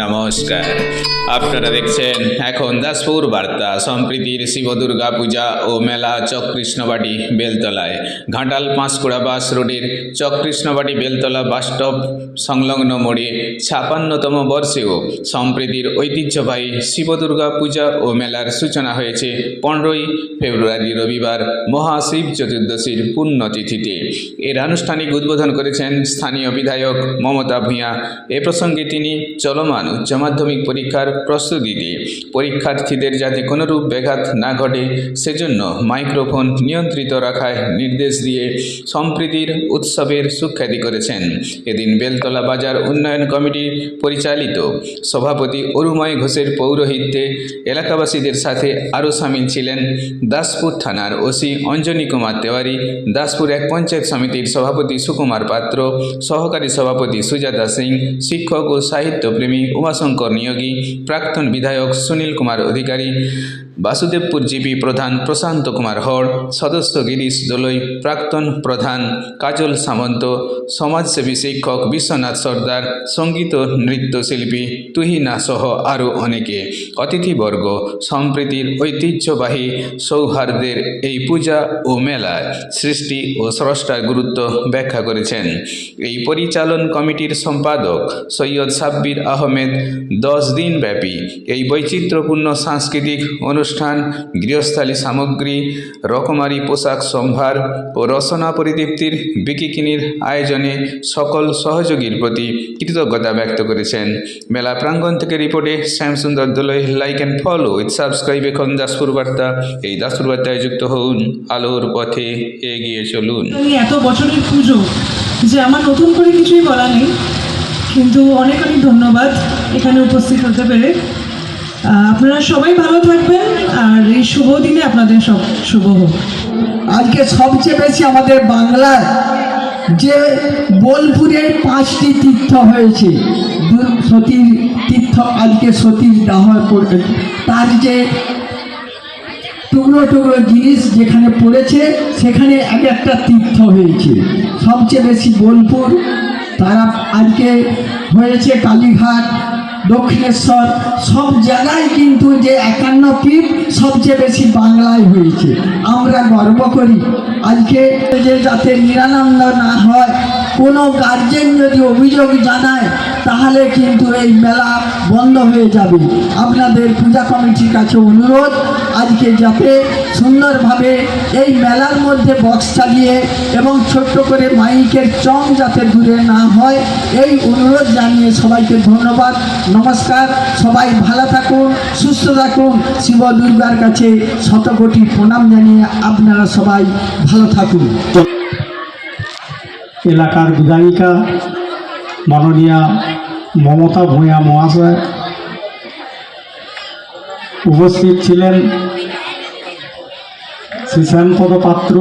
নমস্কার, আপনারা দেখছেন এখন দাসপুর বার্তা। সম্প্রীতির শিব দুর্গা পূজা ও মেলা চককৃষ্ণবাটি বেলতলায়। ঘাটাল পাঁশকুড়া বাস রোডের চককৃষ্ণবাটি বেলতলা বাসস্টপ সংলগ্ন মোড়ে ৫৬তম বর্ষেও সম্প্রীতির ঐতিহ্যবাহী শিব দুর্গা পূজা ও মেলার সূচনা হয়েছে ১৫ই ফেব্রুয়ারি রবিবার মহাশিব চতুর্দশীর পুণ্যতিথিতে। এর আনুষ্ঠানিক উদ্বোধন করেছেন স্থানীয় বিধায়ক মমতা ভূঁইয়া। এ প্রসঙ্গে তিনি চলমান উচ্চ মাধ্যমিক পরীক্ষার প্রস্তুতিতে পরীক্ষার্থীদের যাতে কোনোরূপ ব্যাঘাত না ঘটে সেজন্য মাইক্রোফোন নিয়ন্ত্রিত রাখার নির্দেশ দিয়ে সম্প্রীতির উৎসবের সুখ্যাতি করেছেন। এদিন বেলতলা বাজার উন্নয়ন কমিটির পরিচালিত সভাপতি অরুময় ঘোষের পৌরোহিত্যে এলাকাবাসীদের সাথে আরও সামিল ছিলেন দাসপুর থানার ওসি অঞ্জনী কুমার তেওয়ারি, দাসপুর এক পঞ্চায়েত সমিতির সভাপতি সুকুমার পাত্র, সহকারী সভাপতি সুজাতা সিং, শিক্ষক ও সাহিত্যপ্রেমী উমাশঙ্কর নিয়োগী, প্রাক্তন বিধায়ক সুনীল কুমার অধিকারী, বাসুদেবপুর জিপি প্রধান প্রশান্ত কুমার হর, সদস্য গিরিশ দোলই, প্রাক্তন প্রধান কাজল সামন্ত, সমাজসেবী শিক্ষক বিশ্বনাথ সর্দার, সঙ্গীত ও নৃত্যশিল্পী তুহিনা সহ আরও অনেকে। অতিথিবর্গ সম্প্রীতির ঐতিহ্যবাহী সৌহার্দ্যের এই পূজা ও মেলায় সৃষ্টি ও স্রষ্টার গুরুত্ব ব্যাখ্যা করেছেন। এই পরিচালন কমিটির সম্পাদক সৈয়দ সাব্বির আহমেদ 10 দিন ব্যাপী এই বৈচিত্র্যপূর্ণ সাংস্কৃতিক অনুষ্ঠান, গৃহস্থালী সামগ্রী, রকমারি পোশাক সম্ভার ও রসনা পরিদীপ্তির বিকিকিনির আয়োজনে সকল সহযোগীর প্রতি কৃতজ্ঞতা ব্যক্ত করেছেন। মেলা প্রাঙ্গণ থেকে রিপোর্টে Shyamsundar Doloi. Like and follow with subscribe এখন দাসপুর বার্তা। এই দাসপুর বার্তায় যুক্ত হন, আলোর পথে এগিয়ে চলুন। এত বছরের পুজো যে আমার নতুন করে কিছুই বলা নেই, কিন্তু অনেক অনেক ধন্যবাদ এখানে উপস্থিত হতে পেরে। আপনারা সবাই ভালো থাকবেন আর এই শুভ দিনে আপনাদের সব শুভ হোক। আজকে সবচেয়ে বেশি আমাদের বাংলার যে বোলপুরের 5টি তীর্থ হয়েছে, সতীর তীর্থ, আজকে সতীর দাহ পড়ে তার যে টুকরো টুকরো জিনিস যেখানে পড়েছে সেখানে একটা তীর্থ হয়েছে। সবচেয়ে বেশি বোলপুর, তারা আজকে হয়েছে কালীঘাট, দক্ষিণেশ্বর, সব জায়গায় কিন্তু যে 51 পীঠ সবচেয়ে বেশি বাংলায় হয়েছে। আমরা গর্ব করি আজকে যে যাতে নিরানন্দ না হয়, কোনো গার্জেন যদি অভিযোগ জানায় তাহলে কিন্তু এই মেলা বন্ধ হয়ে যাবে। আপনাদের পূজা কমিটির কাছে অনুরোধ আজকে যাতে সুন্দরভাবে এই মেলার মধ্যে বক্স চালিয়ে এবং ছোট্ট করে মাইকের চং যাতে দূরে না হয়, এই অনুরোধ জানিয়ে সবাইকে ধন্যবাদ, নমস্কার। সবাই ভালো থাকুন, সুস্থ থাকুন। শিব দুর্গার কাছে শতকোটি প্রণাম জানিয়ে আপনারা সবাই ভালো থাকুন। এলাকার বিধায়িকা মাননীয়া মমতা ভূঁইয়া মহাশয় উপস্থিত ছিলেন, শ্রী শ্যামপদ পাত্র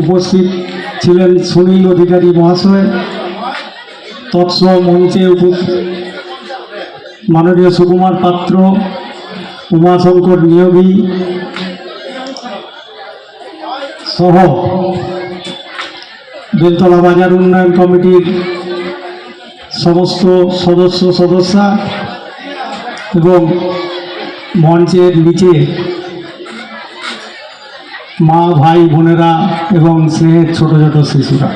উপস্থিত ছিলেন, সুনীল অধিকারী মহাশয়, তৎসহ মঞ্চে মাননীয় সুকুমার পাত্র, উমাশঙ্কর নিয়োগী সহ বেলতলা বাজার উন্নয়ন কমিটির সমস্ত সদস্যা এবং মঞ্চের নিচে মা, ভাই, বোনেরা এবং স্নেহের ছোট ছোট শিশুরা,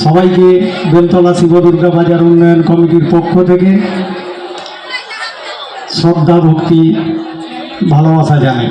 সবাইকে বেলতলা শিব দুর্গা বাজার উন্নয়ন কমিটির পক্ষ থেকে শ্রদ্ধা, ভক্তি, ভালোবাসা জানাই।